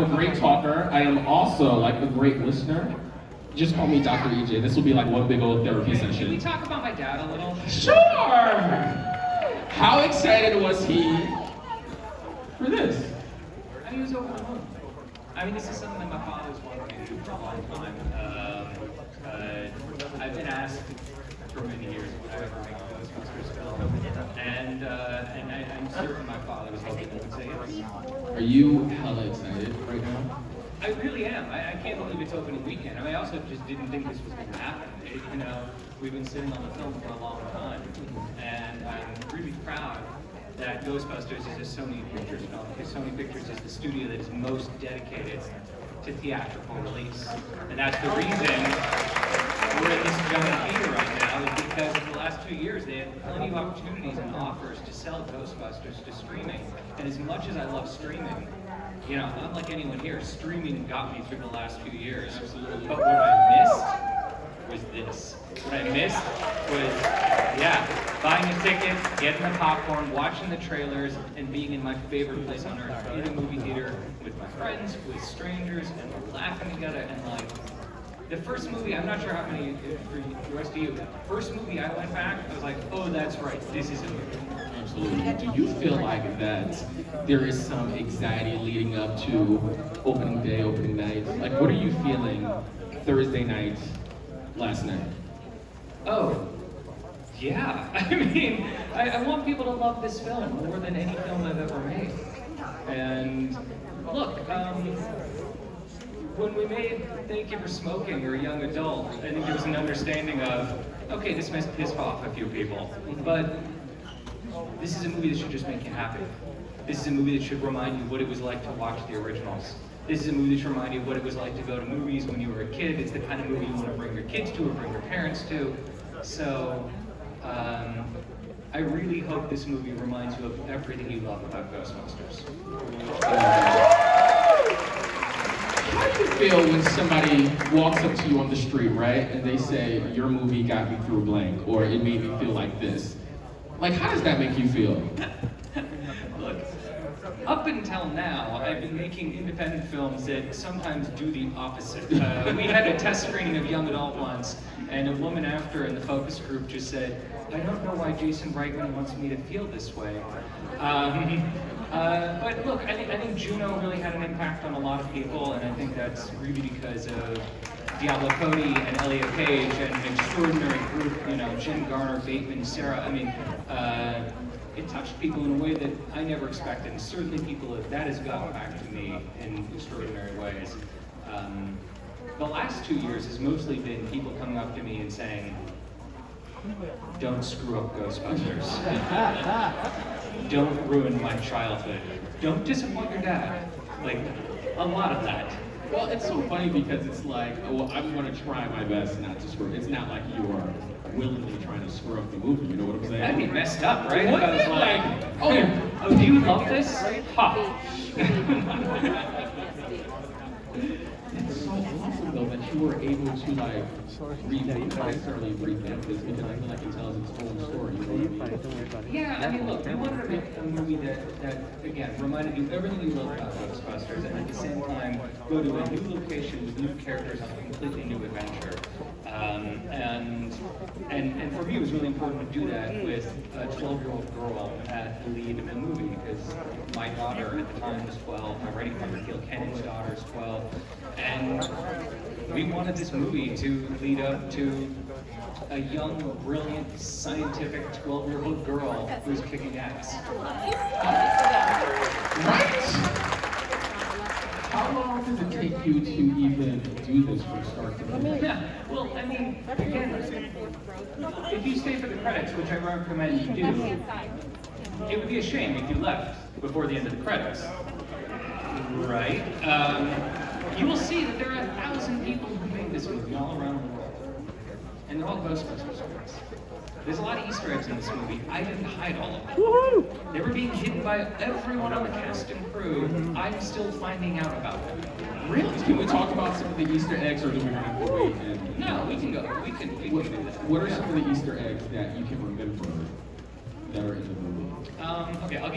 I'm a great talker. I am also like a great listener. Just call me Dr. EJ. This will be like one big old therapy Can we session. talk about my dad a little? Sure! How excited was he for this? I mean, he was over the moon. I mean, this is something that my father's wanted me to do for a long time. I've been asked for many years would I ever make a Ghostbusters film, and I'm certain my father was hoping I would say yes. Are you hella excited right now? I really am. I can't believe it's opening weekend. I mean, I also just didn't think this was going to happen. We've been sitting on the film for a long time, and I'm really proud that Ghostbusters is a Sony Pictures film, because Sony Pictures is the studio that is most dedicated to theatrical release. And that's the reason we're in this giant theater right now, is because in the last 2 years they had plenty of opportunities and offers to sell Ghostbusters to streaming. And as much as I love streaming, unlike anyone here, streaming got me through the last few years. Absolutely. But what I missed was this. What I missed was, buying a ticket, getting the popcorn, watching the trailers, and being in my favorite place on earth, in a movie theater with my friends, with strangers, and we're laughing together. And the first movie, I'm not sure how many for the rest of you, the first movie I went back, I was like, oh, that's right, this is a movie. Absolutely. Do you feel like that there is some anxiety leading up to opening day, opening night? Like, what are you feeling Thursday night, last night? Oh, yeah. I mean, I want people to love this film more than any film I've ever made. And look, when we made Thank You for Smoking or Young Adult, I think there was an understanding of, okay, this might piss off a few people, but this is a movie that should just make you happy. This is a movie that should remind you what it was like to watch the originals. This is a movie that should remind you what it was like to go to movies when you were a kid. It's the kind of movie you want to bring your kids to or bring your parents to. So, I really hope this movie reminds you of everything you love about Ghostbusters. How do you feel when somebody walks up to you on the street, right, and they say, your movie got me through blank, or it made me feel like this? Like, how does that make you feel? Look, up until now, I've been making independent films that sometimes do the opposite. We had a test screening of Young Adult once, and a woman after in the focus group just said, I don't know why Jason Reitman wants me to feel this way. But look, I think Juno really had an impact on a lot of people, and I think that's really because of Diablo Cody and Elliot Page and an extraordinary group, Jen Garner, Bateman, Sarah. I mean, it touched people in a way that I never expected, and certainly that has gotten back to me in extraordinary ways. The last 2 years has mostly been people coming up to me and saying, don't screw up Ghostbusters. Don't ruin my childhood. Don't disappoint your dad. Like, a lot of that. Well, it's so funny because it's like, well, I'm going to try my best not to screw. It's not like you are willingly trying to screw up the movie, you know what I'm saying? That'd be messed up, right? What? Because oh, do you love this? Ha! It's so awesome though that you were able to like revamp, not necessarily revamp this, because I feel like it tells its own story. You know what I mean? Yeah, I mean, look, we wanted to make a movie that again, reminded you of everything you love about Ghostbusters, and at the same time, go to a new location with new characters on a completely new adventure. And for me, it was really important to do that with a 12-year-old girl at the lead in the movie, because my daughter at the time was 12, my writing partner Gil Kennan's daughter is 12, and we wanted this movie to lead up to a young, brilliant, scientific 12-year-old girl who's kicking ass. Right? How long does it take you to even do this from start to finish? Yeah, well, I mean, again, if you stay for the credits, which I recommend you do, it would be a shame if you left before the end of the credits. Right? You will see that there are 1,000 people who made this movie all around the world. And they're all Ghostbusters fans. There's a lot of Easter eggs in this movie. I didn't hide all of them. Woohoo! They were being hidden by everyone on the cast and crew. I'm still finding out about them. Really? Can we talk about some of the Easter eggs, or do we have to wait? No, we can go. We can do that. What are some of the Easter eggs that you can remember that are in the movie? Okay, I'll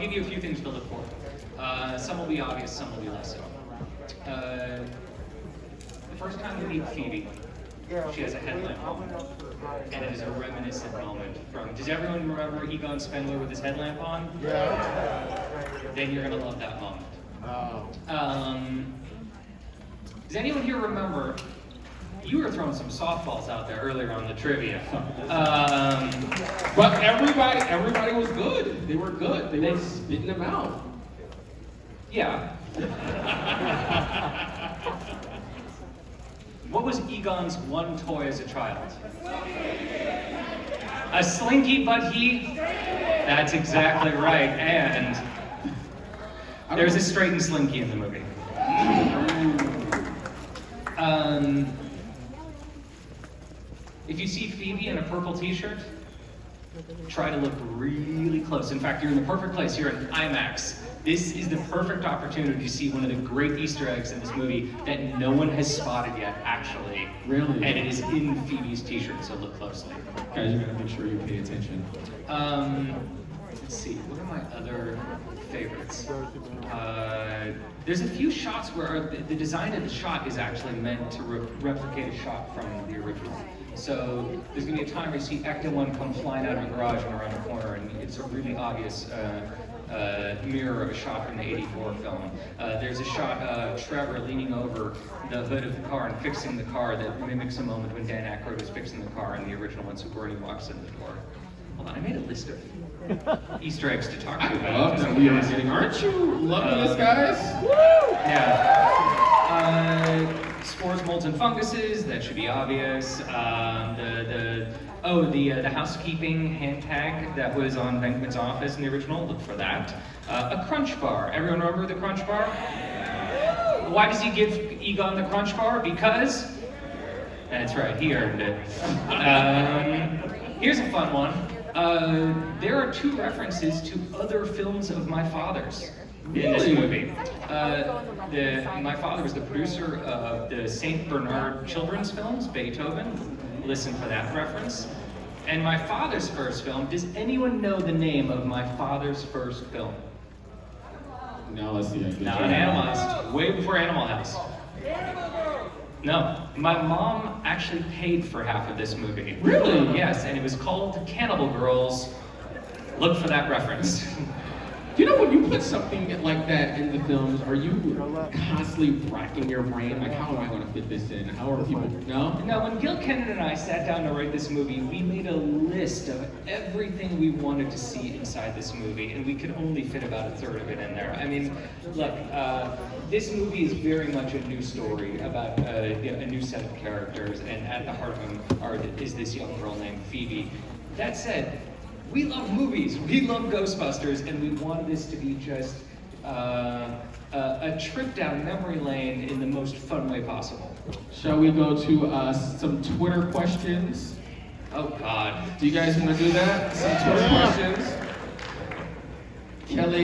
give you a few things to look for. Some will be obvious, some will be less so. The first time we meet Phoebe, she has a headlamp on, and it is a reminiscent moment from. Does everyone remember Egon Spengler with his headlamp on? Yeah. Then you're gonna love that moment. Oh. Does anyone here remember? You were throwing some softballs out there earlier on the trivia. But everybody was good. They were good. They were spitting them out. Yeah. What was Egon's one toy as a child? A slinky, but he... That's exactly right. And there's a straightened slinky in the movie. If you see Phoebe in a purple t-shirt, try to look really close. In fact, you're in the perfect place. You're in IMAX. This is the perfect opportunity to see one of the great Easter eggs in this movie that no one has spotted yet, actually. Really? And it is in Phoebe's t-shirt, so look closely. Guys, you gotta make sure you pay attention. Let's see, what are my other favorites? There's a few shots where the design of the shot is actually meant to replicate a shot from the original. So there's gonna be a time where you see Ecto 1 come flying out of a garage and around a corner, and it's a really obvious mirror of a shot from the '84 film. There's a shot of Trevor leaning over the hood of the car and fixing the car that mimics a moment when Dan Aykroyd was fixing the car in the original one, so Gordon walks in the door. Hold on, I made a list of Easter eggs to talk to you I about. love that we are getting. Aren't you loving this, guys? Yeah. Spores, molds, and funguses. That should be obvious. The housekeeping hand tag that was on Venkman's office in the original. Look for that. A Crunch Bar. Everyone remember the Crunch Bar? Why does he give Egon the Crunch Bar? Because that's right, he earned it. Here's a fun one. There are 2 references to other films of my father's in this movie. My father was the producer of the St. Bernard children's films, Beethoven. Listen for that reference. And my father's first film, does anyone know the name of my father's first film? Now let's see. Not Animal House. Way before Animal House. No, my mom actually paid for half of this movie. Really? Yes, and it was called Cannibal Girls. Look for that reference. You know, when you put something like that in the films, are you constantly racking your brain? Like, how am I going to fit this in? How are people? No? Now, when Gil Kennan and I sat down to write this movie, we made a list of everything we wanted to see inside this movie, and we could only fit about a third of it in there. I mean, look, this movie is very much a new story about a new set of characters, and at the heart of them is this young girl named Phoebe. That said, we love movies, we love Ghostbusters, and we wanted this to be just a trip down memory lane in the most fun way possible. Shall we go to some Twitter questions? Oh God. Do you guys want to do that? Some Twitter questions? Kelly.